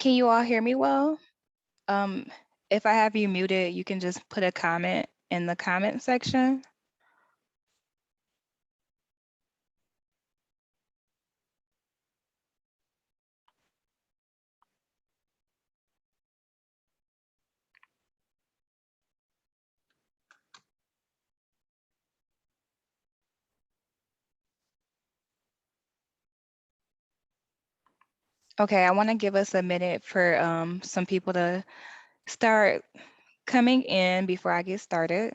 Can you all hear me well? Um, if I have you muted, you can just put a comment in the comment section. Okay, I want to give us a minute for some people to start coming in before I get started.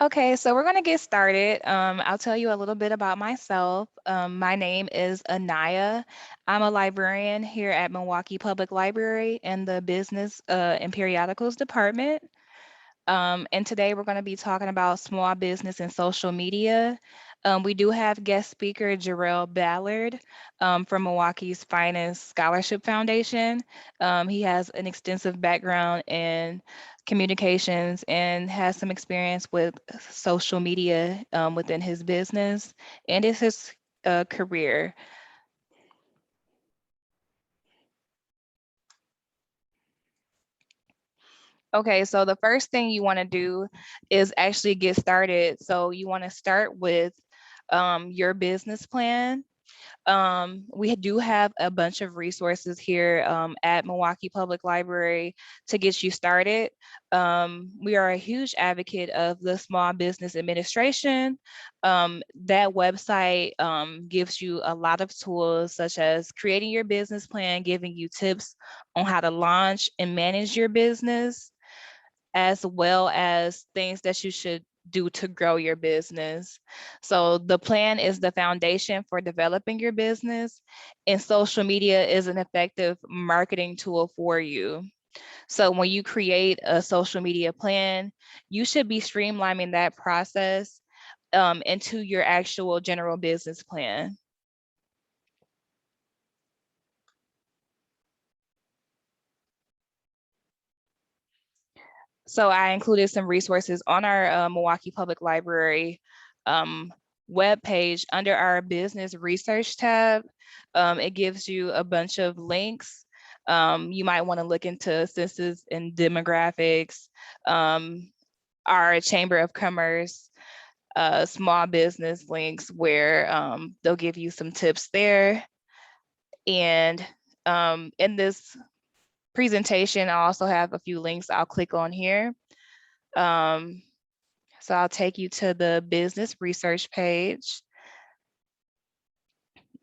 Okay, so we're going to get started. I'll tell you a little bit about myself. My name is Anaya. I'm a librarian here at Milwaukee Public Library in the Business and Periodicals Department. And today we're going to be talking about small business and social media. We do have guest speaker Jarrell Ballard from Milwaukee's Finest Scholarship Foundation. He has an extensive background in communications and has some experience with social media within his business and it's his career. Okay, so the first thing you want to do is actually get started. So you want to start with your business plan. We do have a bunch of resources here at Milwaukee Public Library to get you started. We are a huge advocate of the Small Business Administration. That website gives you a lot of tools such as creating your business plan, giving you tips on how to launch and manage your business, as well as things that you should do to grow your business. So the plan is the foundation for developing your business, and social media is an effective marketing tool for you. So when you create a social media plan, you should be streamlining that process into your actual general business plan. So I included some resources on our Milwaukee Public Library webpage under our business research tab. It gives you a bunch of links. You might want to look into census and demographics, our Chamber of Commerce, small business links where they'll give you some tips there. And in this presentation, I also have a few links I'll click on here. So I'll take you to the business research page.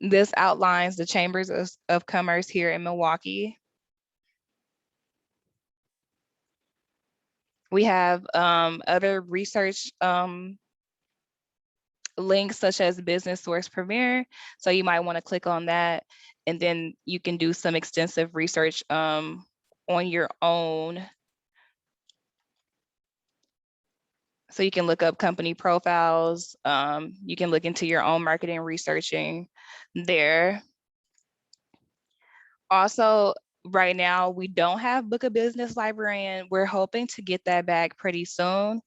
This outlines the chambers of commerce here in Milwaukee. We have other research links such as Business Source Premier. So you might want to click on that, and then you can do some extensive research on your own. So you can look up company profiles. You can look into your own marketing researching there. Also, right now, we don't have Book a Business Librarian. We're hoping to get that back pretty soon.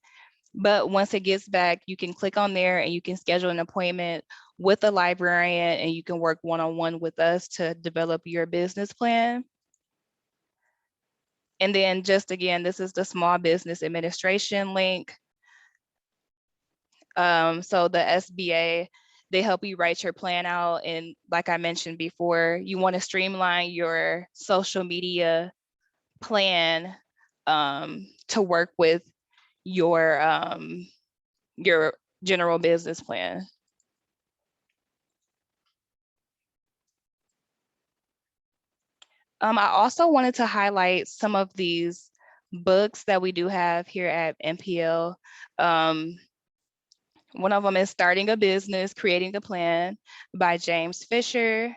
But once it gets back, you can click on there and you can schedule an appointment with a librarian, and you can work one-on-one with us to develop your business plan. And then just again, this is the Small Business Administration link. So the SBA, they help you write your plan out. And like I mentioned before, you want to streamline your social media plan to work with your general business plan. I also wanted to highlight some of these books that we do have here at MPL. One of them is Starting a Business, Creating a Plan by James Fisher.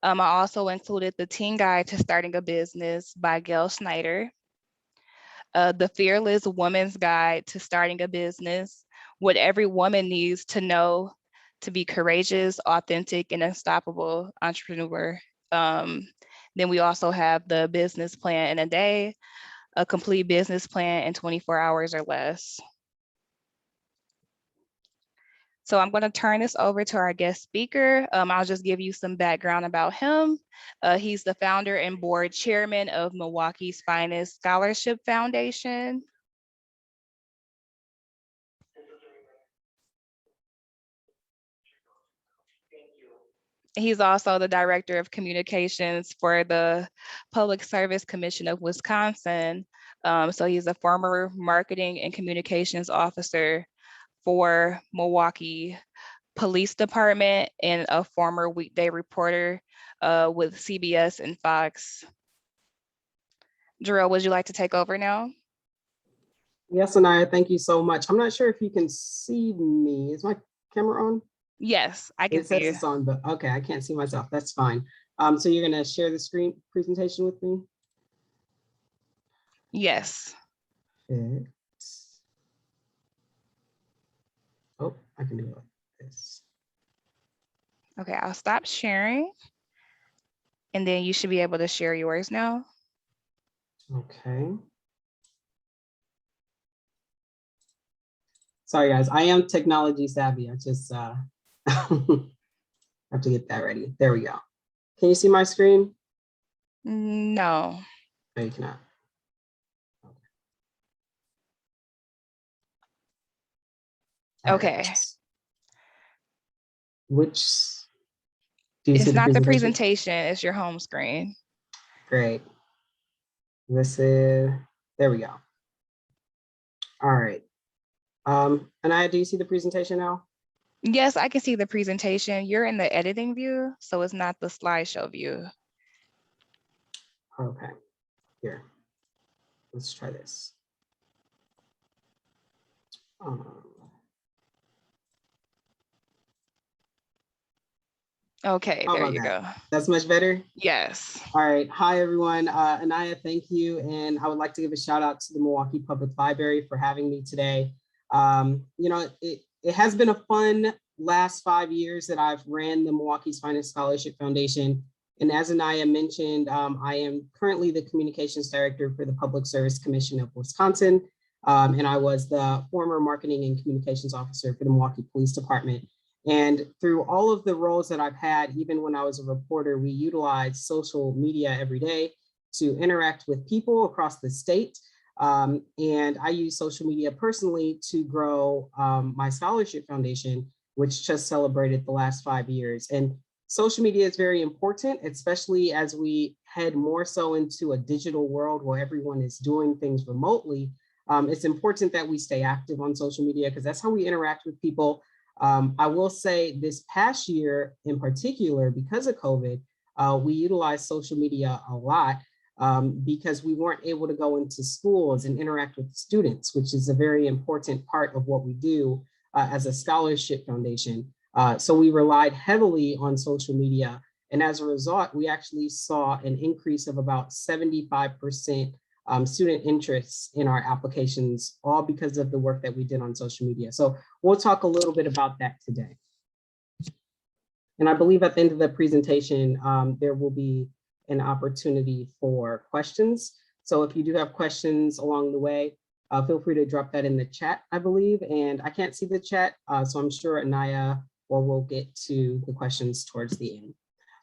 I also included The Teen Guide to Starting a Business by Gail Snyder. The Fearless Woman's Guide to Starting a Business, What Every Woman Needs to Know to Be Courageous, Authentic, and Unstoppable Entrepreneur. Then we also have The Business Plan in a Day, A Complete Business Plan in 24 Hours or Less. So I'm going to turn this over to our guest speaker. I'll just give you some background about him. He's the founder and board chairman of Milwaukee's Finest Scholarship Foundation. He's also the director of communications for the Public Service Commission of Wisconsin. So he's a former marketing and communications officer for Milwaukee Police Department and a former weekday reporter with CBS and Fox. Jerome, would you like to take over now? Yes, Anaya, thank you so much. I'm not sure if you can see me. Is my camera on? Yes, I can see you. It says it's on, but okay, I can't see myself. That's fine. So you're gonna share the screen presentation with me? Yes. Perfect. Oh, I can do it like this. Okay, I'll stop sharing. And then you should be able to share yours now. Okay. Sorry, guys, I am technology savvy. I just have to get that ready. There we go. Can you see my screen? No. No, you cannot. Okay. All right. Okay. Which, do you see It's the not the presentation? presentation, it's your home screen. Great. This is, there we go. All right. Anaya, do you see the presentation now? Yes, I can see the presentation. You're in the editing view, so it's not the slideshow view. Okay, here. Let's try this. Okay, How there about you that? go. That's much better? Yes. All right. Hi, everyone. Anaya, thank you. And I would like to give a shout out to the Milwaukee Public Library for having me today. You know, it has been a fun last 5 years that I've ran the Milwaukee's Finest Scholarship Foundation. And as Anaya mentioned, I am currently the Communications Director for the Public Service Commission of Wisconsin. And I was the former Marketing and Communications Officer for the Milwaukee Police Department. And through all of the roles that I've had, even when I was a reporter, we utilized social media every day to interact with people across the state. And I use social media personally to grow my scholarship foundation, which just celebrated the last 5 years. And social media is very important, especially as we head more so into a digital world where everyone is doing things remotely. It's important that we stay active on social media because that's how we interact with people. I will say this past year in particular, because of COVID, we utilized social media a lot because we weren't able to go into schools and interact with students, which is a very important part of what we do as a scholarship foundation. So we relied heavily on social media. And as a result, we actually saw an increase of about 75% student interest in our applications, all because of the work that we did on social media. So we'll talk a little bit about that today. And I believe at the end of the presentation, there will be an opportunity for questions. So if you do have questions along the way, feel free to drop that in the chat, I believe. And I can't see the chat, so I'm sure Anaya or we'll get to the questions towards the end.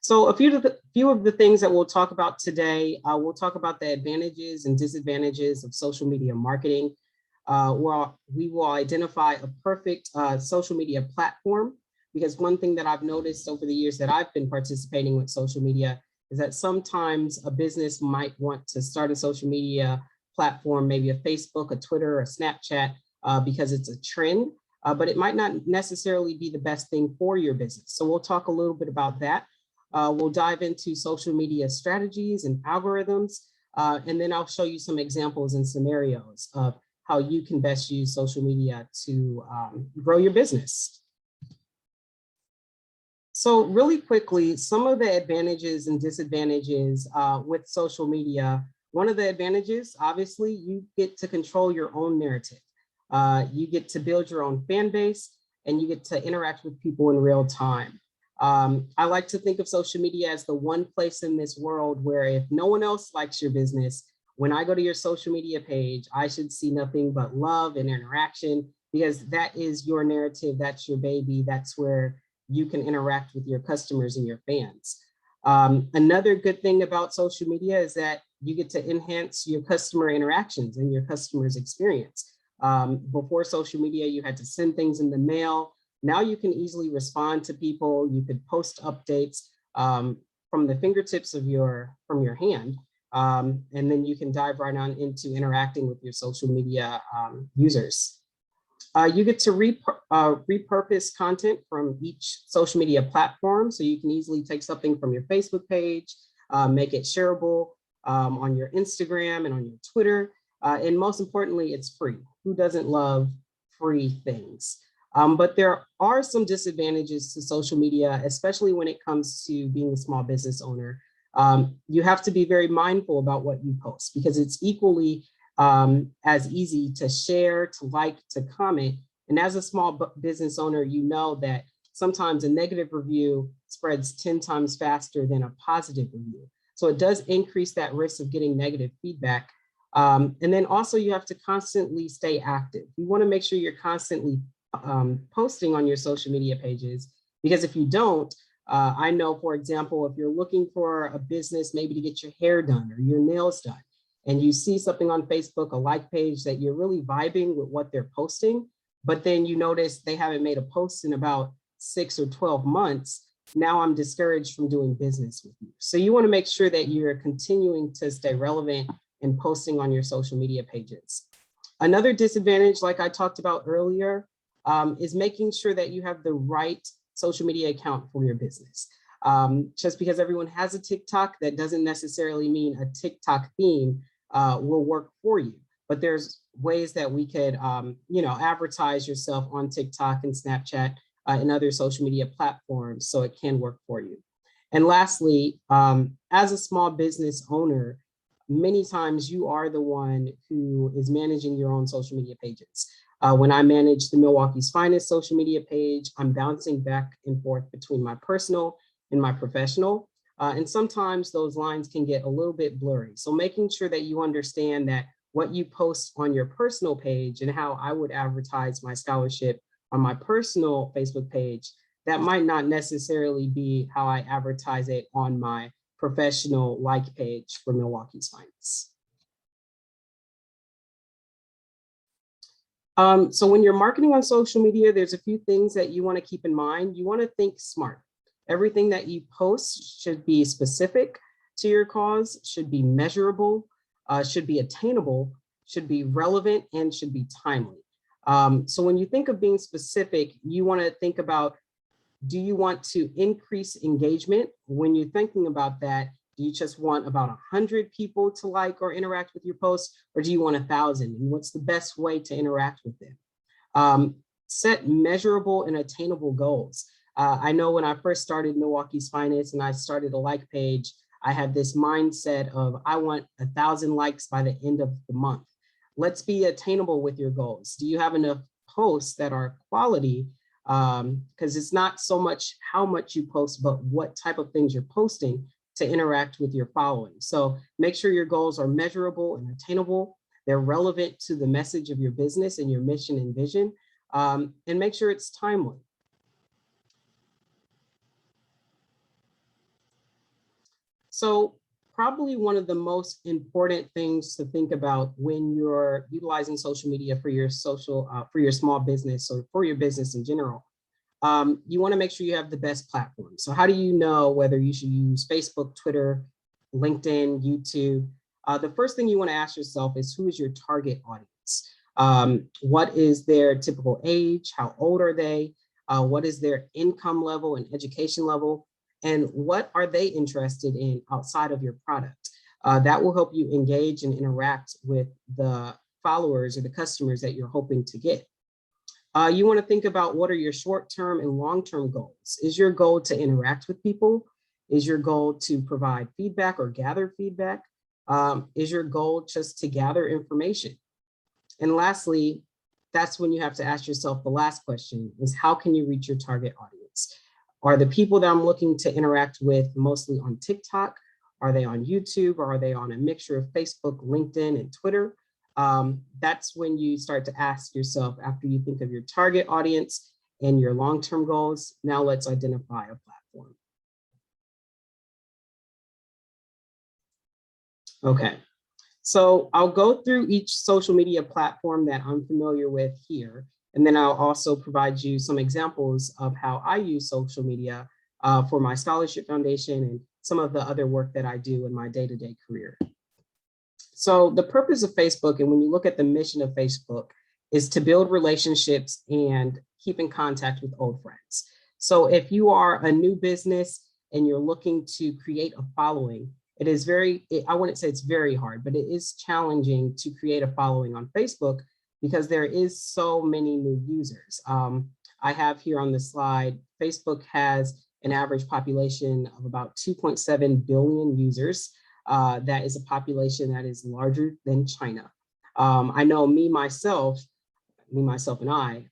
So a few of the things that we'll talk about today, we'll talk about the advantages and disadvantages of social media marketing. We will identify a perfect social media platform, because one thing that I've noticed over the years that I've been participating with social media is that sometimes a business might want to start a social media platform, maybe a Facebook, a Twitter, a Snapchat, because it's a trend, but it might not necessarily be the best thing for your business. So we'll talk a little bit about that. We'll dive into social media strategies and algorithms, and then I'll show you some examples and scenarios of how you can best use social media to grow your business. So really quickly, some of the advantages and disadvantages with social media. One of the advantages, obviously, you get to control your own narrative. You get to build your own fan base, and you get to interact with people in real time. I like to think of social media as the one place in this world where if no one else likes your business, when I go to your social media page, I should see nothing but love and interaction, because that is your narrative, that's your baby, that's where you can interact with your customers and your fans. Another good thing about social media is that you get to enhance your customer interactions and your customers' experience. Before social media, you had to send things in the mail. Now you can easily respond to people. You could post updates from the fingertips of from your hand. And then you can dive right on into interacting with your social media users. You get to repurpose content from each social media platform. So you can easily take something from your Facebook page, make it shareable on your Instagram and on your Twitter. And most importantly, it's free. Who doesn't love free things? But there are some disadvantages to social media, especially when it comes to being a small business owner. You have to be very mindful about what you post, because it's equally as easy to share, to like, to comment. And as a small business owner, you know that sometimes a negative review spreads 10 times faster than a positive review. So it does increase that risk of getting negative feedback. And then also you have to constantly stay active. You want to make sure you're constantly posting on your social media pages, because if you don't, I know, for example, if you're looking for a business, maybe to get your hair done or your nails done, and you see something on Facebook, a like page that you're really vibing with what they're posting, but then you notice they haven't made a post in about 6 or 12 months, now I'm discouraged from doing business with you. So you want to make sure that you're continuing to stay relevant and posting on your social media pages. Another disadvantage, like I talked about earlier, is making sure that you have the right social media account for your business. Just because everyone has a TikTok, that doesn't necessarily mean a TikTok theme will work for you. But there's ways that we could, advertise yourself on TikTok and Snapchat and other social media platforms, so it can work for you. And lastly, as a small business owner, many times you are the one who is managing your own social media pages. When I manage the Milwaukee's Finest social media page, I'm bouncing back and forth between my personal and my professional. And sometimes those lines can get a little bit blurry. So making sure that you understand that what you post on your personal page and how I would advertise my scholarship on my personal Facebook page, that might not necessarily be how I advertise it on my professional like page for Milwaukee's Finest. So when you're marketing on social media, there's a few things that you want to keep in mind. You want to think smart. Everything that you post should be specific to your cause, should be measurable, should be attainable, should be relevant, and should be timely. So when you think of being specific, you want to think about, do you want to increase engagement? When you're thinking about that, do you just want about 100 people to like or interact with your posts, or do you want 1,000? And what's the best way to interact with them? Set measurable and attainable goals. I know when I first started Milwaukee's Finest and I started a like page, I had this mindset of, I want 1,000 likes by the end of the month. Let's be attainable with your goals. Do you have enough posts that are quality? Because it's not so much how much you post, but what type of things you're posting to interact with your following. So make sure your goals are measurable and attainable. They're relevant to the message of your business and your mission and vision, and make sure it's timely. So probably one of the most important things to think about when you're utilizing social media for your for your small business or for your business in general, you want to make sure you have the best platform. So how do you know whether you should use Facebook, Twitter, LinkedIn, YouTube? The first thing you want to ask yourself is, who is your target audience? What is their typical age? How old are they? What is their income level and education level? And what are they interested in outside of your product? That will help you engage and interact with the followers or the customers that you're hoping to get. You want to think about, what are your short-term and long-term goals? Is your goal to interact with people? Is your goal to provide feedback or gather feedback? Is your goal just to gather information? And lastly, that's when you have to ask yourself the last question, is how can you reach your target audience? Are the people that I'm looking to interact with mostly on TikTok? Are they on YouTube? Or are they on a mixture of Facebook, LinkedIn, and Twitter? That's when you start to ask yourself, after you think of your target audience and your long-term goals, now let's identify a platform. Okay, so I'll go through each social media platform that I'm familiar with here, and then I'll also provide you some examples of how I use social media for my scholarship foundation and some of the other work that I do in my day-to-day career. So the purpose of Facebook, and when you look at the mission of Facebook, is to build relationships and keep in contact with old friends. So if you are a new business and you're looking to create a following, it is I wouldn't say it's very hard, but it is challenging to create a following on Facebook because there is so many new users. I have here on the slide, Facebook has an average population of about 2.7 billion users. That is a population that is larger than China. I know myself and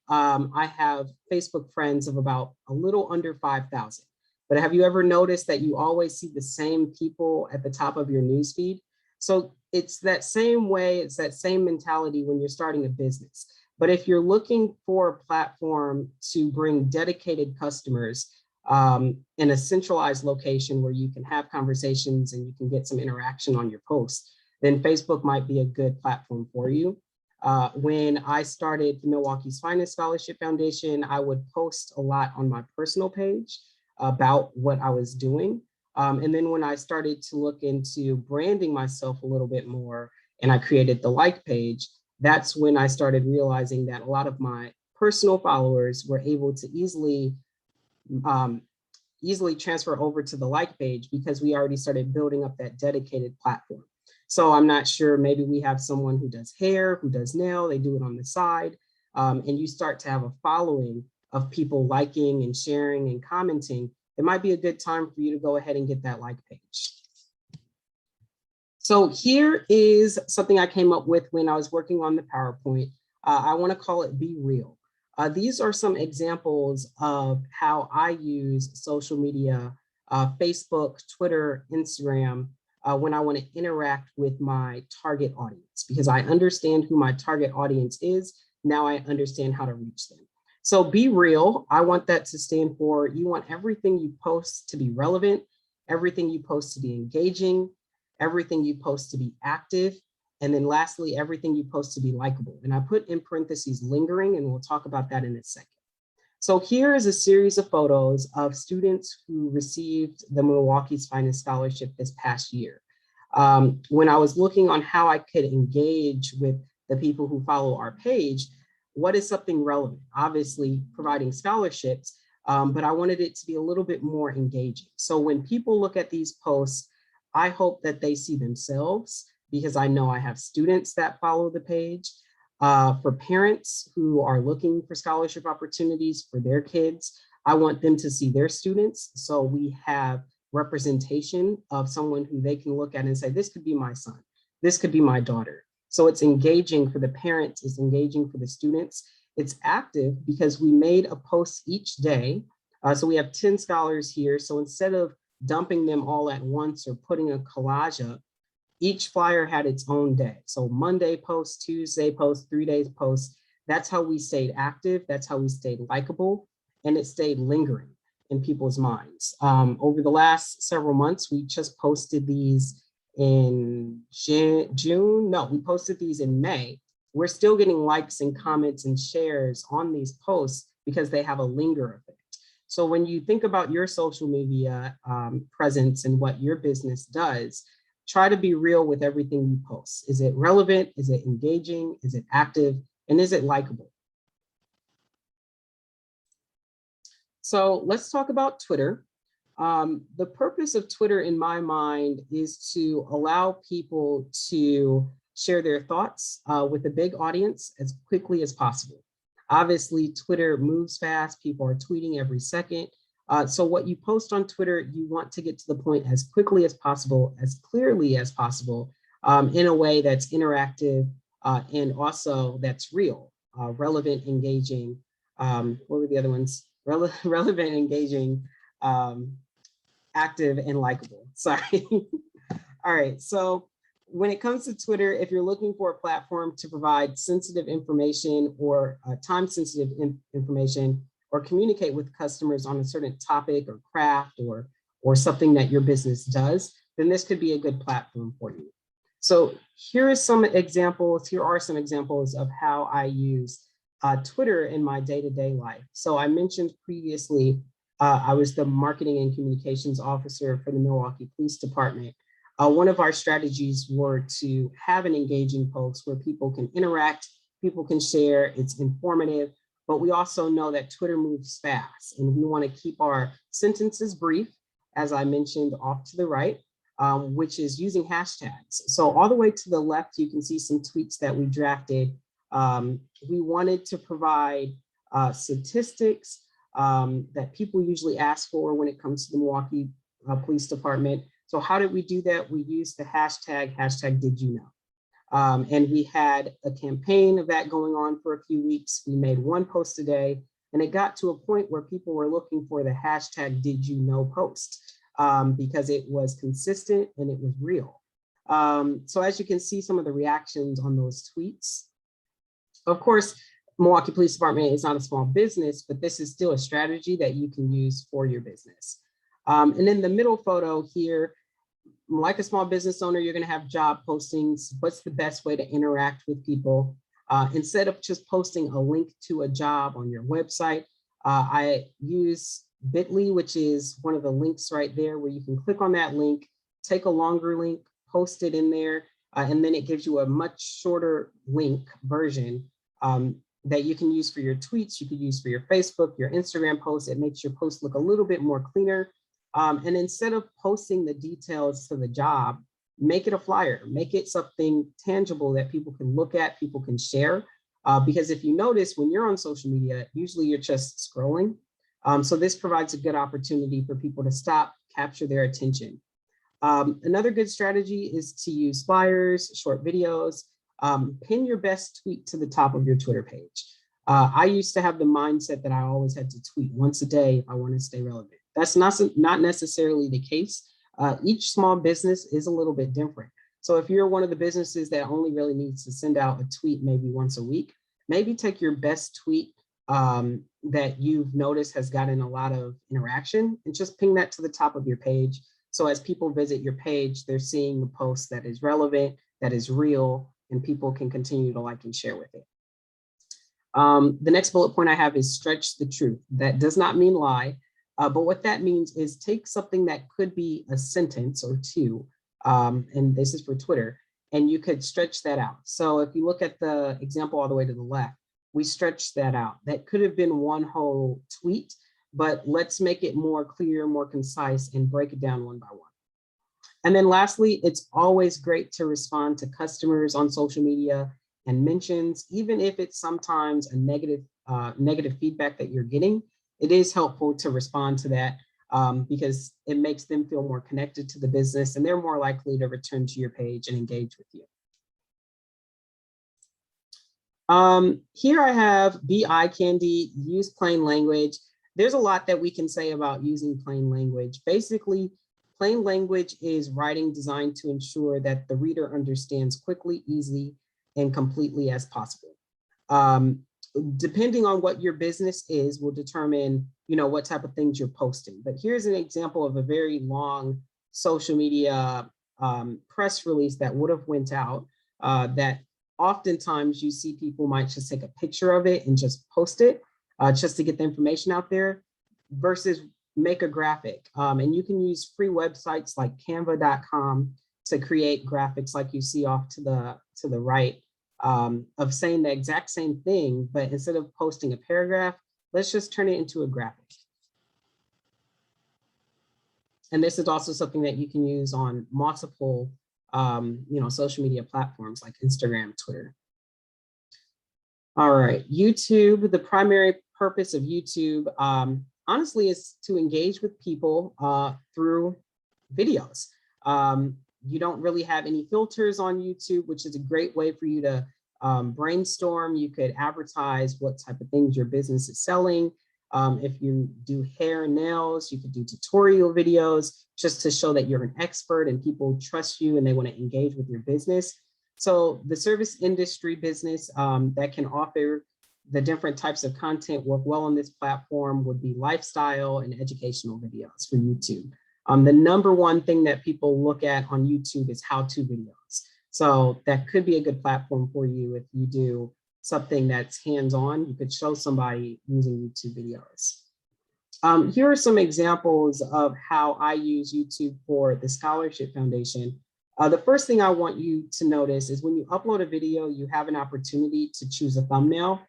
I have Facebook friends of about a little under 5,000. But have you ever noticed that you always see the same people at the top of your newsfeed? So it's that same way, it's that same mentality when you're starting a business. But if you're looking for a platform to bring dedicated customers in a centralized location where you can have conversations and you can get some interaction on your posts, then Facebook might be a good platform for you. When I started the Milwaukee's Finest Scholarship Foundation, I would post a lot on my personal page about what I was doing. And then when I started to look into branding myself a little bit more and I created the like page, that's when I started realizing that a lot of my personal followers were able to easily transfer over to the like page because we already started building up that dedicated platform. So I'm not sure, maybe we have someone who does hair, who does nail, they do it on the side, and you start to have a following of people liking and sharing and commenting. It might be a good time for you to go ahead and get that like page. So here is something I came up with when I was working on the PowerPoint. I want to call it Be Real. These are some examples of how I use social media, Facebook, Twitter, Instagram, when I want to interact with my target audience, because I understand who my target audience is. Now I understand how to reach them. So Be Real, I want that to stand for, you want everything you post to be relevant, everything you post to be engaging, everything you post to be active, and then lastly, everything you post to be likable. And I put in parentheses lingering, and we'll talk about that in a second. So here is a series of photos of students who received the Milwaukee's Finest Scholarship this past year. When I was looking on how I could engage with the people who follow our page, what is something relevant? Obviously providing scholarships, but I wanted it to be a little bit more engaging. So when people look at these posts, I hope that they see themselves, because I know I have students that follow the page. For parents who are looking for scholarship opportunities for their kids, I want them to see their students. So we have representation of someone who they can look at and say, this could be my son, this could be my daughter. So it's engaging for the parents, it's engaging for the students. It's active because we made a post each day. So we have 10 scholars here. So instead of dumping them all at once or putting a collage up, each flyer had its own day. So Monday post, Tuesday post, 3 days post. That's how we stayed active. That's how we stayed likable, and it stayed lingering in people's minds. Over the last several months, we just posted these in June. No, we posted these in May. We're still getting likes and comments and shares on these posts because they have a linger effect. So when you think about your social media presence and what your business does, try to be real with everything you post. Is it relevant? Is it engaging? Is it active? And is it likable? So let's talk about Twitter. The purpose of Twitter in my mind is to allow people to share their thoughts with a big audience as quickly as possible. Obviously, Twitter moves fast. People are tweeting every second. So what you post on Twitter, you want to get to the point as quickly as possible, as clearly as possible, in a way that's interactive and also that's real, relevant, engaging. What were the other ones? Relevant, engaging, active, and likable. Sorry. All right. So when it comes to Twitter, if you're looking for a platform to provide sensitive information or time-sensitive information, or communicate with customers on a certain topic or craft or something that your business does, then this could be a good platform for you. So here are some examples. Here are some examples of how I use Twitter in my day-to-day life. So I mentioned previously, I was the marketing and communications officer for the Milwaukee Police Department. One of our strategies were to have an engaging post where people can interact, people can share, it's informative, but we also know that Twitter moves fast and we want to keep our sentences brief, as I mentioned off to the right, which is using hashtags. So all the way to the left, you can see some tweets that we drafted. We wanted to provide statistics that people usually ask for when it comes to the Milwaukee Police Department. So how did we do that? We used the hashtag Did You Know? And we had a campaign of that going on for a few weeks. We made one post a day, and it got to a point where people were looking for the hashtag Did You Know post because it was consistent and it was real. So as you can see, some of the reactions on those tweets. Of course, Milwaukee Police Department is not a small business, but this is still a strategy that you can use for your business. And then the middle photo here, like a small business owner, you're going to have job postings. What's the best way to interact with people? Instead of just posting a link to a job on your website, I use Bitly, which is one of the links right there where you can click on that link, take a longer link, post it in there, and then it gives you a much shorter link version that you can use for your tweets, you could use for your Facebook, your Instagram posts. It makes your post look a little bit more cleaner. And instead of posting the details to the job, make it a flyer, make it something tangible that people can look at, people can share. Because if you notice, when you're on social media, usually you're just scrolling. So this provides a good opportunity for people to stop, capture their attention. Another good strategy is to use flyers, short videos, pin your best tweet to the top of your Twitter page. I used to have the mindset that I always had to tweet once a day if I want to stay relevant. That's not necessarily the case. Each small business is a little bit different. So if you're one of the businesses that only really needs to send out a tweet maybe once a week, maybe take your best tweet that you've noticed has gotten a lot of interaction and just ping that to the top of your page. So as people visit your page, they're seeing the post that is relevant, that is real, and people can continue to like and share with it. The next bullet point I have is stretch the truth. That does not mean lie, but what that means is take something that could be a sentence or two, and this is for Twitter, and you could stretch that out. So if you look at the example all the way to the left, we stretched that out. That could have been one whole tweet, but let's make it more clear, more concise, and break it down one by one. And then lastly, it's always great to respond to customers on social media and mentions, even if it's sometimes a negative feedback that you're getting. It is helpful to respond to that because it makes them feel more connected to the business and they're more likely to return to your page and engage with you. Here I have be eye candy, use plain language. There's a lot that we can say about using plain language. Basically, plain language is writing designed to ensure that the reader understands quickly, easily, and completely as possible. Depending on what your business is will determine, what type of things you're posting. But here's an example of a very long social media press release that would have went out that oftentimes you see people might just take a picture of it and just post it just to get the information out there versus make a graphic. And you can use free websites like canva.com to create graphics like you see off to the right of saying the exact same thing, but instead of posting a paragraph, let's just turn it into a graphic. And this is also something that you can use on multiple social media platforms like Instagram, Twitter. All right, YouTube, the primary purpose of YouTube, honestly, is to engage with people through videos. You don't really have any filters on YouTube, which is a great way for you to brainstorm. You could advertise what type of things your business is selling. If you do hair and nails, you could do tutorial videos just to show that you're an expert and people trust you and they want to engage with your business. So the service industry business that can offer the different types of content work well on this platform would be lifestyle and educational videos for YouTube. The number one thing that people look at on YouTube is how-to videos. So that could be a good platform for you if you do something that's hands-on. You could show somebody using YouTube videos. Here are some examples of how I use YouTube for the Scholarship Foundation. The first thing I want you to notice is when you upload a video, you have an opportunity to choose a thumbnail.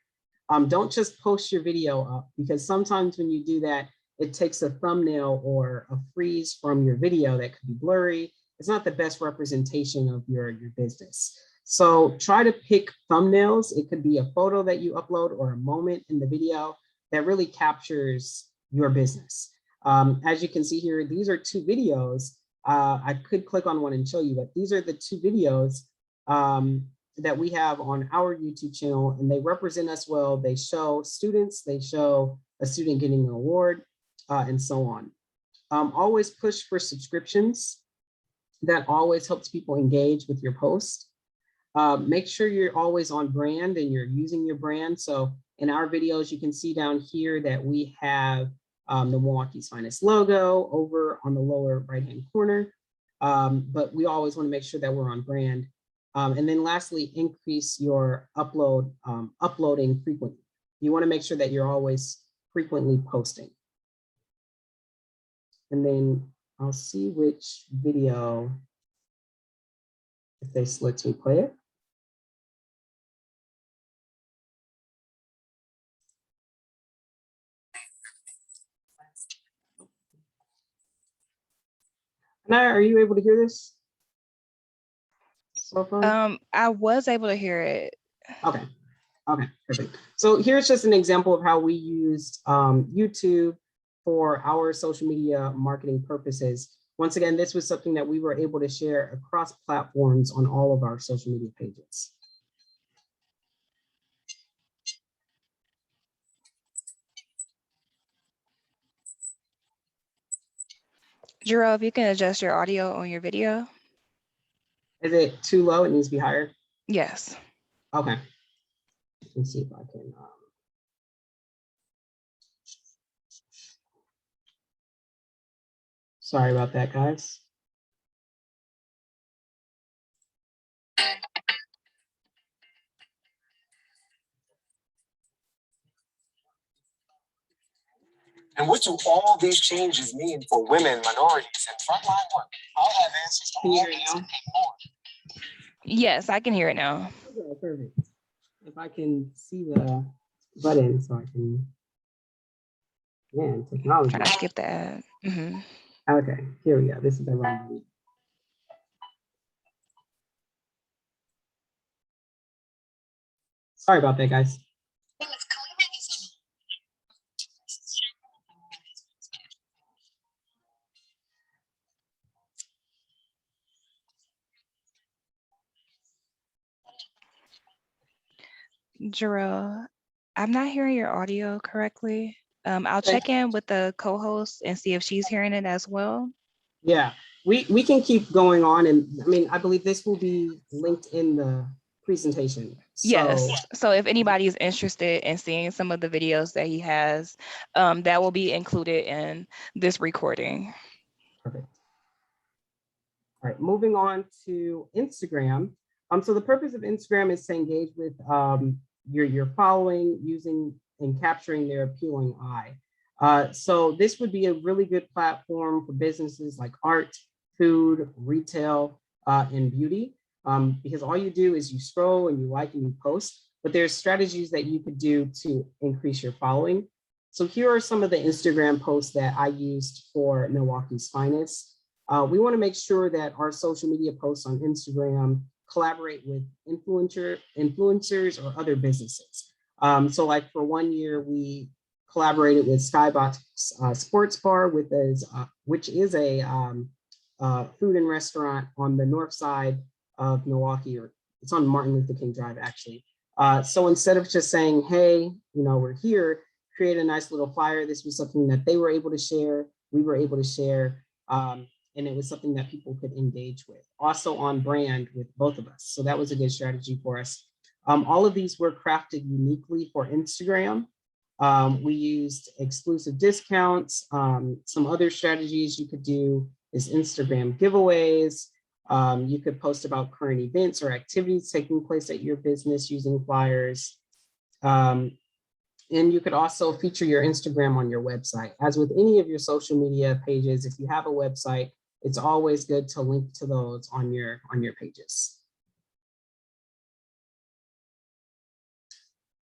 Don't just post your video up because sometimes when you do that, it takes a thumbnail or a freeze from your video that could be blurry. It's not the best representation of your business. So try to pick thumbnails. It could be a photo that you upload or a moment in the video that really captures your business. As you can see here, these are two videos. I could click on one and show you, but these are the two videos that we have on our YouTube channel, and they represent us well. They show students, they show a student getting an award, and so on. Always push for subscriptions. That always helps people engage with your post. Make sure you're always on brand and you're using your brand. So in our videos, you can see down here that we have the Milwaukee's Finest logo over on the lower right-hand corner. But we always want to make sure that we're on brand. And then lastly, increase your uploading frequently. You want to make sure that you're always frequently posting. And then I'll see which video, if this lets me play it. Anaya, are you able to hear this? So far? I was able to hear it. Okay. Okay, perfect. So here's just an example of how we used YouTube for our social media marketing purposes. Once again, this was something that we were able to share across platforms on all of our social media pages. Jerome, if you can adjust your audio on your video. Is it too low? It needs to be higher? Yes. Okay. Let me see if I can. Sorry about that, guys. And what do all these changes mean for women, minorities, and frontline work? I'll have answers to all these and more. Yes, I can hear it now. Okay, perfect. If I can see the button so I can, man, technology. Try to skip the ad. Mm-hmm. Okay, here we go. This is the wrong button. Sorry about that, guys. Jerome, I'm not hearing your audio correctly. I'll check in with the co-host and see if she's hearing it as well. Yeah, we can keep going on, and I mean, I believe this will be linked in the presentation. So, yes. So if anybody is interested in seeing some of the videos that he has, that will be included in this recording. Perfect. All right, moving on to Instagram. So the purpose of Instagram is to engage with your following, using and capturing their appealing eye. So this would be a really good platform for businesses like art, food, retail, and beauty, because all you do is you scroll and you like and you post, but there's strategies that you could do to increase your following. So here are some of the Instagram posts that I used for Milwaukee's Finest. We want to make sure that our social media posts on Instagram collaborate with influencers or other businesses. So like for 1 year, we collaborated with Skybox Sports Bar, which is a food and restaurant on the north side of Milwaukee, or it's on Martin Luther King Drive, actually. So instead of just saying, hey, we're here, create a nice little flyer. This was something that they were able to share, we were able to share. And it was something that people could engage with. Also on brand with both of us. So that was a good strategy for us. All of these were crafted uniquely for Instagram. We used exclusive discounts. Some other strategies you could do is Instagram giveaways. You could post about current events or activities taking place at your business using flyers. And you could also feature your Instagram on your website. As with any of your social media pages, if you have a website, it's always good to link to those on your pages.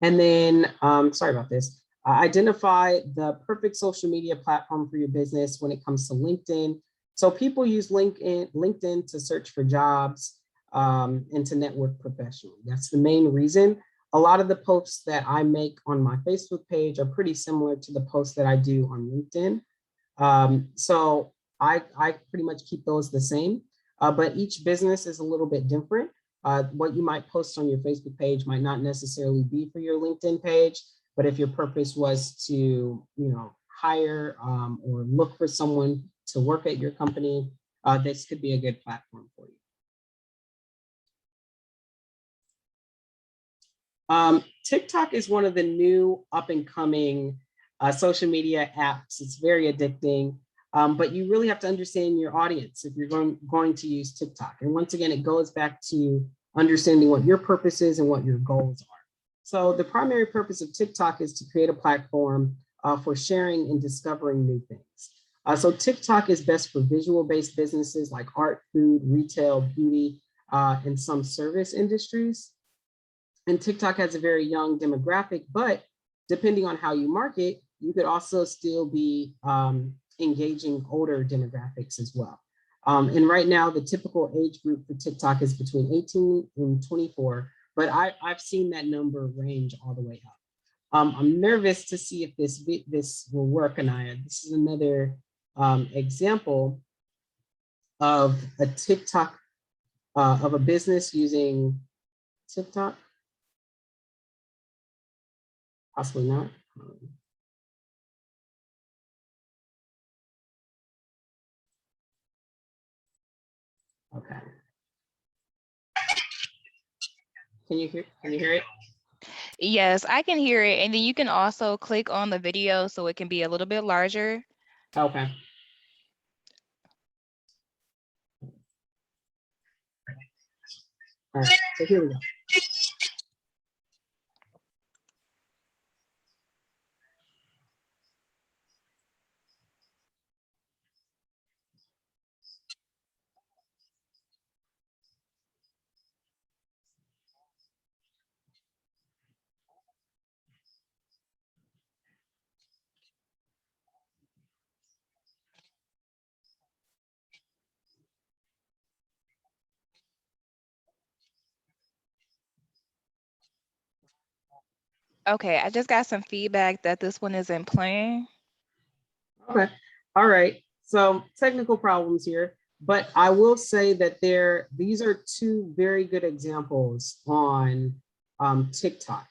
And then, sorry about this, identify the perfect social media platform for your business when it comes to LinkedIn. So people use LinkedIn to search for jobs and to network professionally. That's the main reason. A lot of the posts that I make on my Facebook page are pretty similar to the posts that I do on LinkedIn. So I pretty much keep those the same, but each business is a little bit different. What you might post on your Facebook page might not necessarily be for your LinkedIn page, but if your purpose was to, hire or look for someone to work at your company, this could be a good platform for you. TikTok is one of the new up and coming social media apps. It's very addicting. But you really have to understand your audience if you're going to use TikTok. And once again, it goes back to understanding what your purpose is and what your goals are. So the primary purpose of TikTok is to create a platform for sharing and discovering new things. So TikTok is best for visual-based businesses like art, food, retail, beauty, and some service industries. And TikTok has a very young demographic, but depending on how you market, you could also still be engaging older demographics as well. And right now, the typical age group for TikTok is between 18 and 24, but I've seen that number range all the way up. I'm nervous to see if this will work, Anaya. This is another example of a TikTok, of a business using TikTok. Possibly not. Okay. Can you hear it? Yes, I can hear it. And then you can also click on the video so it can be a little bit larger. Okay. All right, so here we go. Okay, I just got some feedback that this one isn't playing. Okay. All right. So technical problems here, but I will say that these are two very good examples on TikTok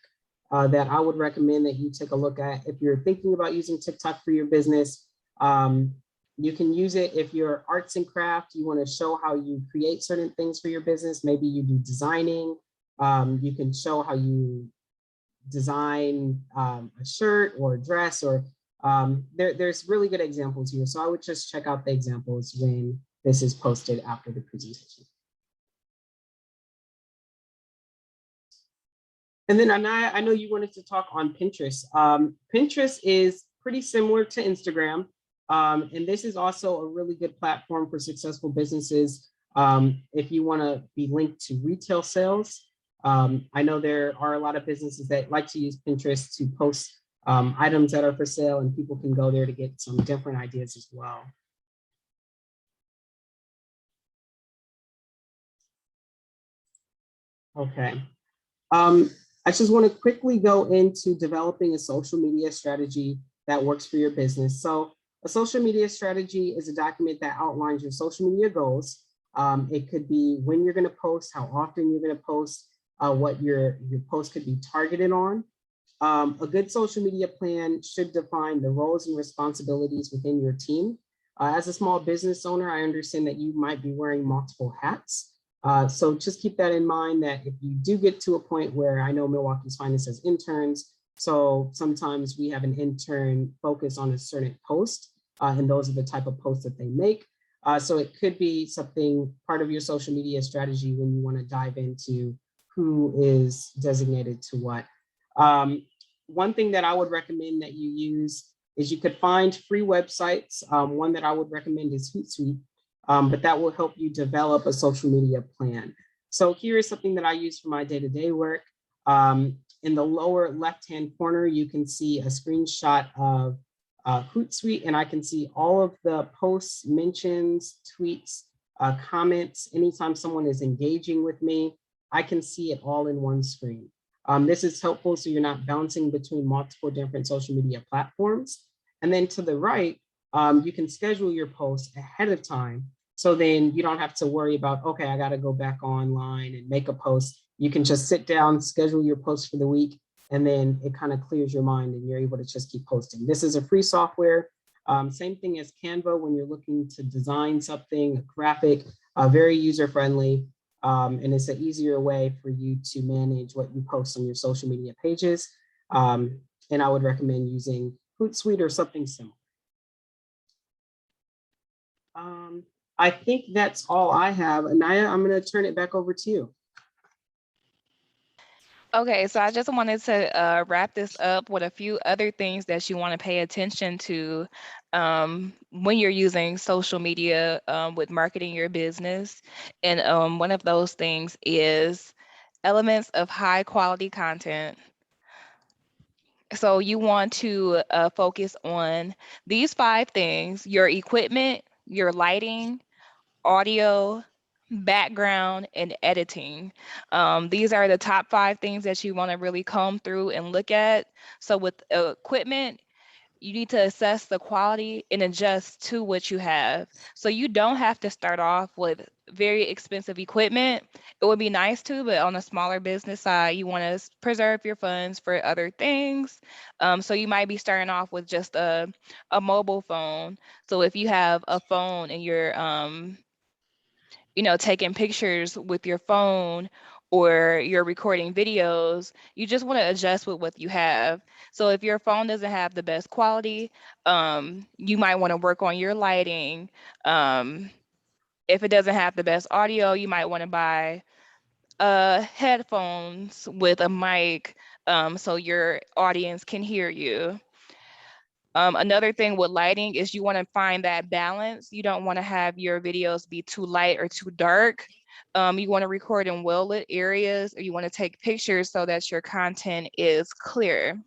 that I would recommend that you take a look at. If you're thinking about using TikTok for your business, you can use it if you're arts and craft, you want to show how you create certain things for your business. Maybe you do designing. You can show how you design a shirt or a dress, or there's really good examples here. So I would just check out the examples when this is posted after the presentation. And then Anaya, I know you wanted to talk on Pinterest. Pinterest is pretty similar to Instagram. And this is also a really good platform for successful businesses. If you want to be linked to retail sales, I know there are a lot of businesses that like to use Pinterest to post items that are for sale, and people can go there to get some different ideas as well. Okay. I just want to quickly go into developing a social media strategy that works for your business. So a social media strategy is a document that outlines your social media goals. It could be when you're going to post, how often you're going to post, what your post could be targeted on. A good social media plan should define the roles and responsibilities within your team. As a small business owner, I understand that you might be wearing multiple hats. So just keep that in mind, that if you do get to a point where, I know Milwaukee's Finest has interns, so sometimes we have an intern focus on a certain post, and those are the type of posts that they make. So it could be something part of your social media strategy when you want to dive into who is designated to what. One thing that I would recommend that you use is you could find free websites. One that I would recommend is Hootsuite, but that will help you develop a social media plan. So here is something that I use for my day-to-day work. In the lower left-hand corner, you can see a screenshot of Hootsuite, and I can see all of the posts, mentions, tweets, comments. Anytime someone is engaging with me, I can see it all in one screen. This is helpful so you're not bouncing between multiple different social media platforms. And then to the right, you can schedule your posts ahead of time. So then you don't have to worry about, okay, I got to go back online and make a post. You can just sit down, schedule your post for the week, and then it kind of clears your mind and you're able to just keep posting. This is a free software. Same thing as Canva when you're looking to design something, a graphic, very user-friendly. And it's an easier way for you to manage what you post on your social media pages. And I would recommend using Hootsuite or something similar. I think that's all I have. Anaya, I'm going to turn it back over to you. Okay, so I just wanted to wrap this up with a few other things that you want to pay attention to when you're using social media with marketing your business. And one of those things is elements of high quality content. So you want to focus on these 5 things: your equipment, your lighting, audio, background, and editing. These are the top 5 things that you want to really comb through and look at. So with equipment, you need to assess the quality and adjust to what you have. So you don't have to start off with very expensive equipment. It would be nice to, but on a smaller business side, you want to preserve your funds for other things. So you might be starting off with just a mobile phone. So if you have a phone and you're taking pictures with your phone or you're recording videos, you just want to adjust with what you have. So if your phone doesn't have the best quality, you might want to work on your lighting. If it doesn't have the best audio, you might want to buy headphones with a mic so your audience can hear you. Another thing with lighting is you want to find that balance. You don't want to have your videos be too light or too dark. You want to record in well-lit areas, or you want to take pictures so that your content is clear.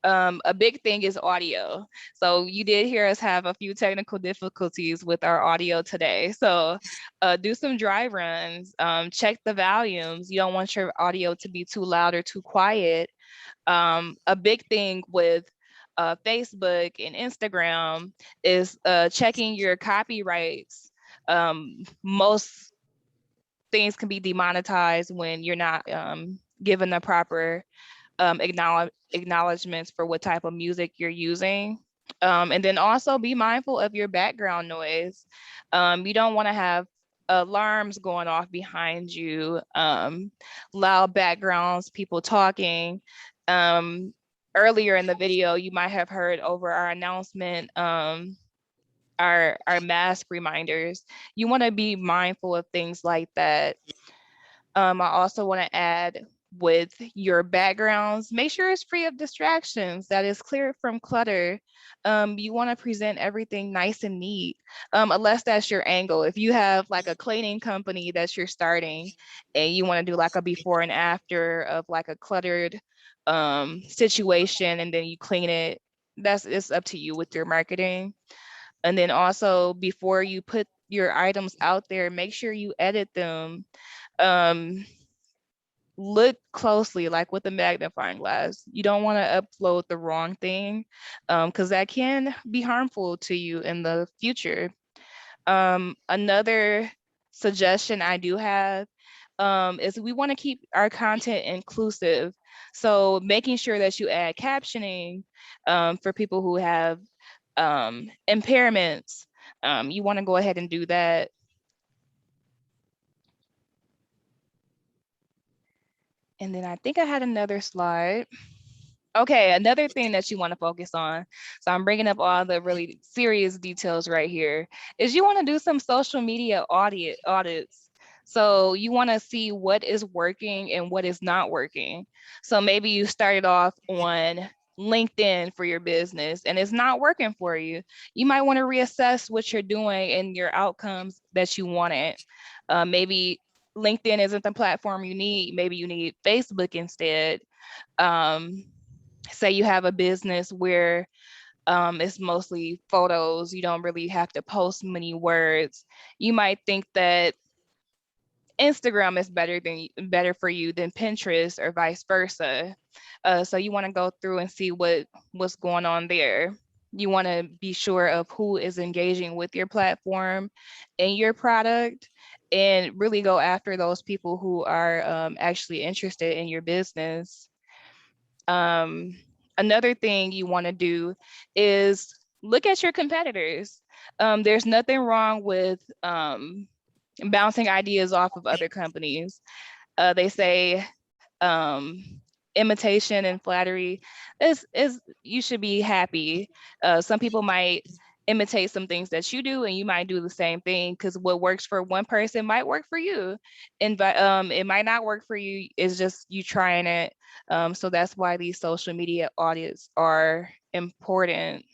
A big thing is audio. So you did hear us have a few technical difficulties with our audio today. So do some dry runs, check the volumes. You don't want your audio to be too loud or too quiet. A big thing with Facebook and Instagram is checking your copyrights. Most things can be demonetized when you're not given the proper acknowledgments for what type of music you're using. And then also be mindful of your background noise. You don't want to have alarms going off behind you, loud backgrounds, people talking. Earlier in the video, you might have heard over our announcement, our mask reminders. You want to be mindful of things like that. I also want to add with your backgrounds, make sure it's free of distractions, that is clear from clutter. You want to present everything nice and neat, unless that's your angle. If you have like a cleaning company that you're starting and you want to do like a before and after of like a cluttered situation and then you clean it, it's up to you with your marketing. And then also before you put your items out there, make sure you edit them. Um, Look closely, like with a magnifying glass. You don't want to upload the wrong thing because that can be harmful to you in the future. Another suggestion I do have is we want to keep our content inclusive. So making sure that you add captioning for people who have impairments. You want to go ahead and do that. And then I think I had another slide. Okay, another thing that you want to focus on, so I'm bringing up all the really serious details right here, is you want to do some social media audits. So you want to see what is working and what is not working. So maybe you started off on LinkedIn for your business and it's not working for you. You might want to reassess what you're doing and your outcomes that you wanted. Maybe LinkedIn isn't the platform you need. Maybe you need Facebook instead. Um, Say you have a business where it's mostly photos, you don't really have to post many words. You might think that Instagram is better for you than Pinterest or vice versa. So you want to go through and see what's going on there. You want to be sure of who is engaging with your platform and your product, and really go after those people who are actually interested in your business. Another thing you want to do is look at your competitors. There's nothing wrong with bouncing ideas off of other companies. They say imitation and flattery is you should be happy. Some people might imitate some things that you do, and you might do the same thing, because what works for one person might work for you, and but it might not work for you. It's just you trying it. So that's why these social media audits are important.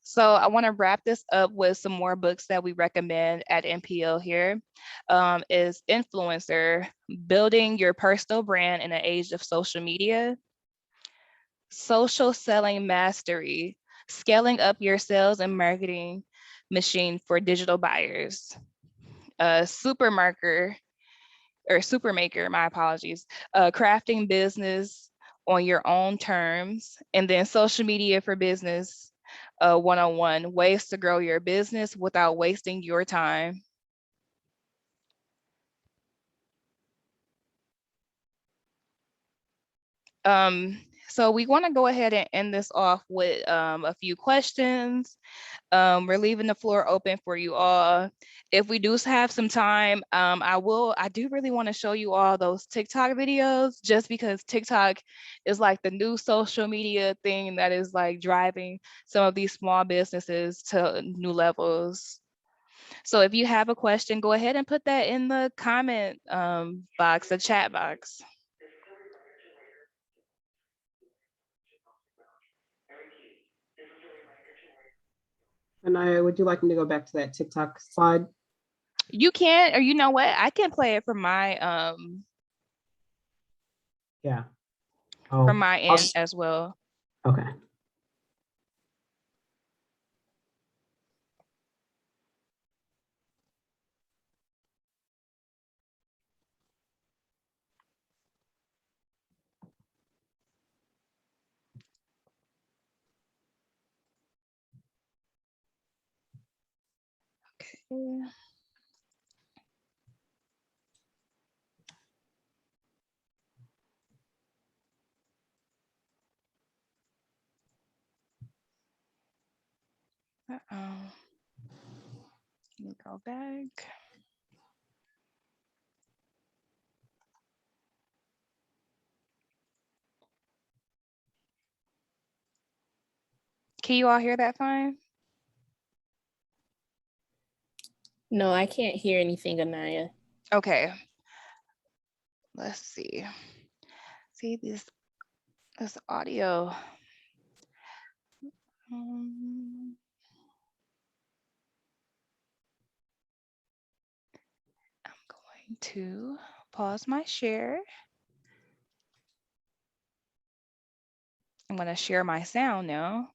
So I want to wrap this up with some more books that we recommend at NPL here. Is Influencer: Building Your Personal Brand in the Age of Social Media. Social Selling Mastery: Scaling Up Your Sales and Marketing Machine for Digital Buyers. Supermaker, my apologies. Crafting Business on Your Own Terms. And then Social Media for Business 101: Ways to Grow Your Business Without Wasting Your Time. So we want to go ahead and end this off with a few questions. We're leaving the floor open for you all. If we do have some time, I do really want to show you all those TikTok videos, just because TikTok is like the new social media thing that is like driving some of these small businesses to new levels. So if you have a question, go ahead and put that in the comment box, the chat box. And would you like me to go back to that TikTok slide? You can, or you know what? I can play it from my Yeah. from my end as well. Okay. Okay. Let me go back. Can you all hear that fine? No, I can't hear anything, Anaya. Okay. Let's see. See this audio. I'm going to pause my share. I'm going to share my sound now.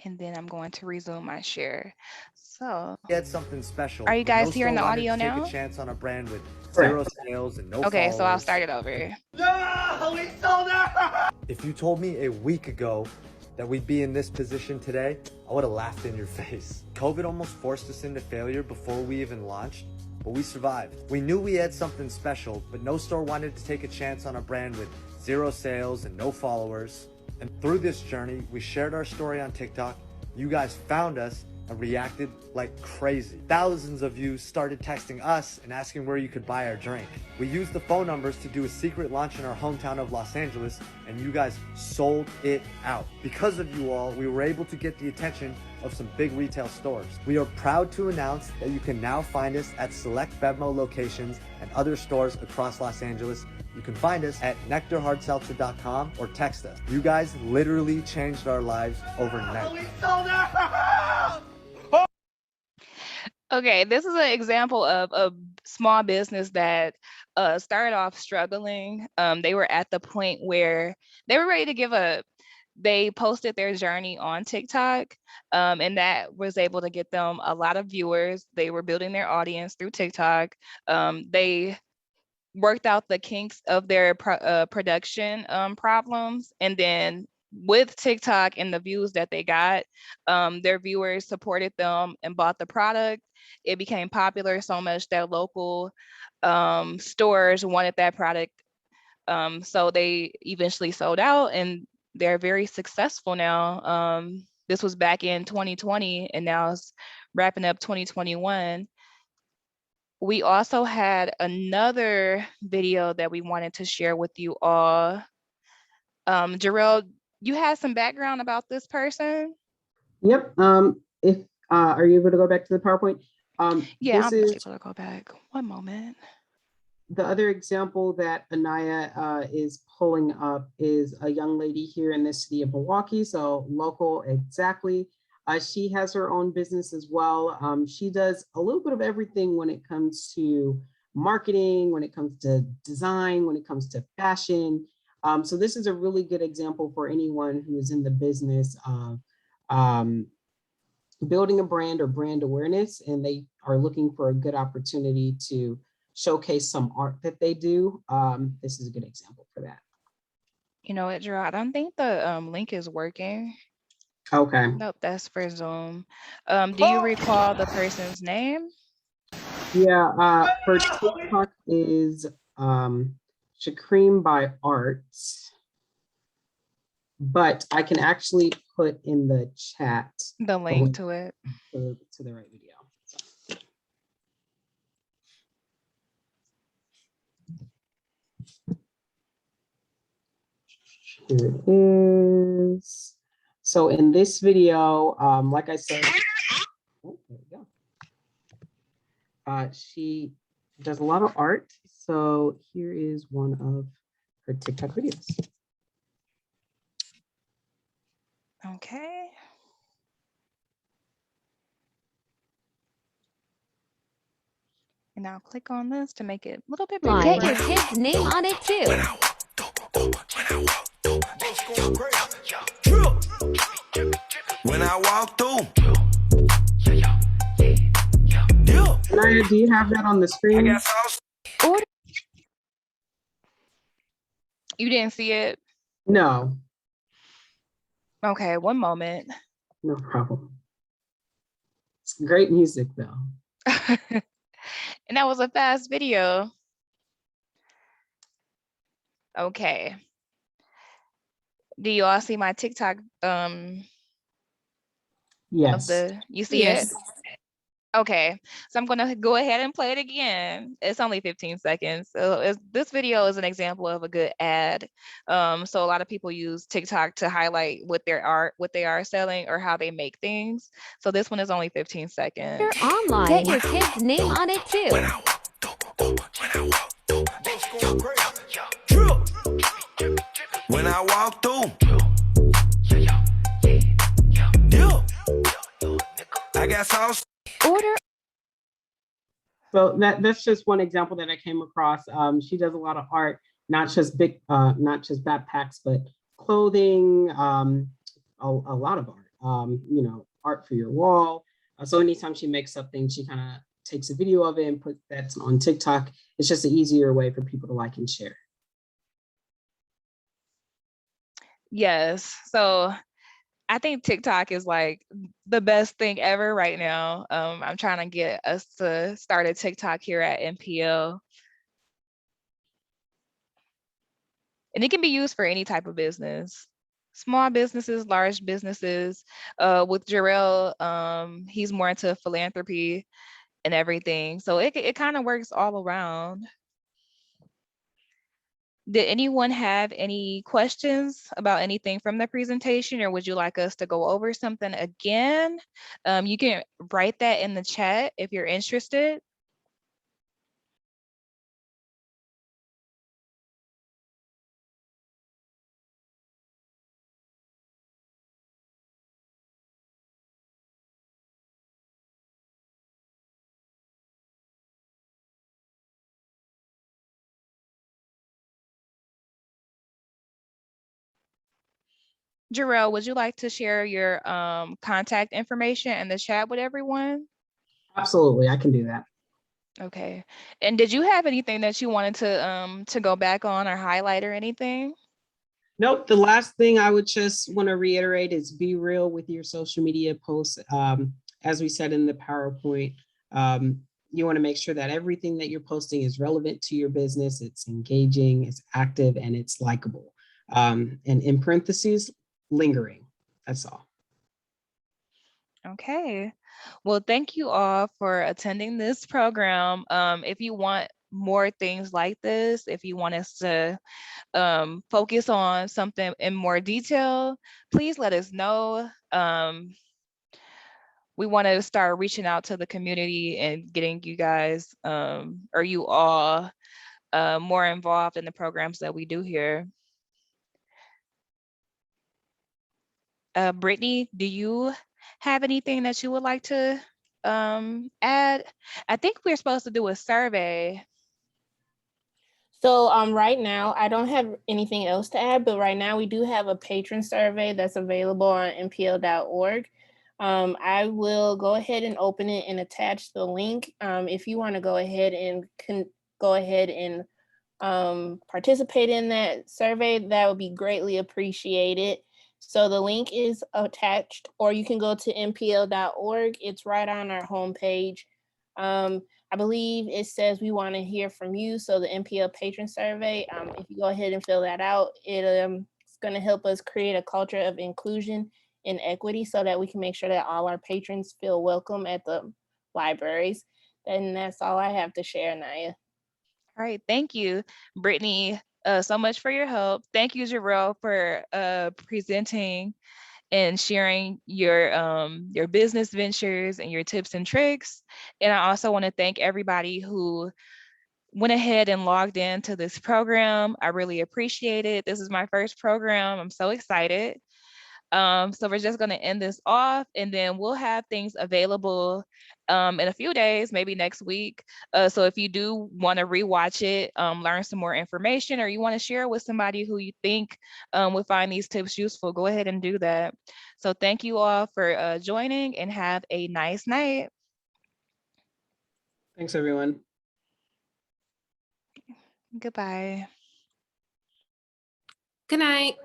And then I'm going to resume my share. So Get something special. are you but no guys hearing store the wanted audio to take now? a chance on a brand with Correct. 0 sales and no Okay, so I'll followers. start it over. No, we sold out! If you told me a week ago that we'd be in this position today, I would have laughed in your face. COVID almost forced us into failure before we even launched, but we survived. We knew we had something special, but no store wanted to take a chance on a brand with 0 sales and no followers. And through this journey, we shared our story on TikTok. You guys found us and reacted like crazy. Thousands of you started texting us and asking where you could buy our drink. We used the phone numbers to do a secret launch in our hometown of Los Angeles, and you guys sold it out. Because of you all, we were able to get the attention of some big retail stores. We are proud to announce that you can now find us at select Bevmo locations and other stores across Los Angeles. You can find us at nectarhardseltzer.com or text us. You guys literally changed our lives overnight. We sold out! Okay, this is an example of a small business that started off struggling. They were at the point where they were ready to give up. They posted their journey on TikTok, and that was able to get them a lot of viewers. They were building their audience through TikTok. They worked out the kinks of their production problems, and then with TikTok and the views that they got, their viewers supported them and bought the product. It became popular so much that local stores wanted that product. So they eventually sold out, and they're very successful now. This was back in 2020, and now it's wrapping up 2021. We also had another video that we wanted to share with you all. Jarrell, you had some background about this person? Yep. If are you able to go back to the PowerPoint? Yeah, This I'm is able to go back. One moment. the other example that Anaya is pulling up is a young lady here in the city of Milwaukee, so local exactly. She has her own business as well. She does a little bit of everything when it comes to marketing, when it comes to design, when it comes to fashion. So this is a really good example for anyone who is in the business of building a brand or brand awareness, and they are looking for a good opportunity to showcase some art that they do. This is a good example for that. You know what, Jarrell? I don't think the link is working. Okay. Nope, that's for Zoom. Do you recall the person's name? Yeah, for TikTok is Shakreem by Arts, but I can actually put in the chat The link to it. to the right video. Here it is. So in this video, like I said, oh, there we go. She does a lot of art. So here is one of her TikTok videos. Okay. And now click on this to make it a little bit bigger. Get your kid's name on it too. When I walk through. Naya, do you have that on the screen? You didn't see it? No, Okay, one moment. no problem. It's great music though. And that was a fast video. Okay. Do you all see my TikTok? Yes. You see Yes. it? Okay, so I'm gonna go ahead and play it again. It's only 15 seconds. So this video is an example of a good ad. So a lot of people use TikTok to highlight what they are selling or how they make things. So this one is only 15 seconds. You're online. Get your kid's name on it too. When I walk through. I got sauce. Order. So that's just one example that I came across. She does a lot of art, not just backpacks, but clothing, a lot of art, you know, art for your wall. So anytime she makes something, she kind of takes a video of it and puts that on TikTok. It's just an easier way for people to like and share. Yes, so I think TikTok is like the best thing ever right now. I'm trying to get us to start a TikTok here at MPL. And it can be used for any type of business. Small businesses, large businesses. With Jarrell, he's more into philanthropy and everything. So it kind of works all around. Did anyone have any questions about anything from the presentation, or would you like us to go over something again? You can write that in the chat if you're interested. Jarrell, would you like to share your contact information in the chat with everyone? Absolutely, I can do that. Okay. And did you have anything that you wanted to go back on or highlight or anything? Nope, the last thing I would just want to reiterate is be real with your social media posts. As we said in the PowerPoint, you want to make sure that everything that you're posting is relevant to your business, it's engaging, it's active, and it's likable. And in parentheses, lingering. That's all. Okay. Well, thank you all for attending this program. If you want more things like this, if you want us to focus on something in more detail, please let us know. We want to start reaching out to the community and getting you guys or you all more involved in the programs that we do here. Brittany, do you have anything that you would like to add? I think we're supposed to do a survey. So right now, I don't have anything else to add, but right now we do have a patron survey that's available on npl.org. I will go ahead and open it and attach the link. If you want to go ahead and participate in that survey, that would be greatly appreciated. So the link is attached, or you can go to npl.org. It's right on our homepage. I believe it says we want to hear from you. So the NPL patron survey, if you go ahead and fill that out, it's going to help us create a culture of inclusion and equity so that we can make sure that all our patrons feel welcome at the libraries. And that's all I have to share, Naya. All right, thank you, Brittany, so much for your help. Thank you, Jarrell, for presenting and sharing your business ventures and your tips and tricks. And I also want to thank everybody who went ahead and logged into this program. I really appreciate it. This is my first program. I'm so excited. So we're just going to end this off, and then we'll have things available in a few days, maybe next week. So if you do want to rewatch it, learn some more information, or you want to share with somebody who you think would find these tips useful, go ahead and do that. So thank you all for joining, and have a nice night. Thanks, everyone. Goodbye. Good night.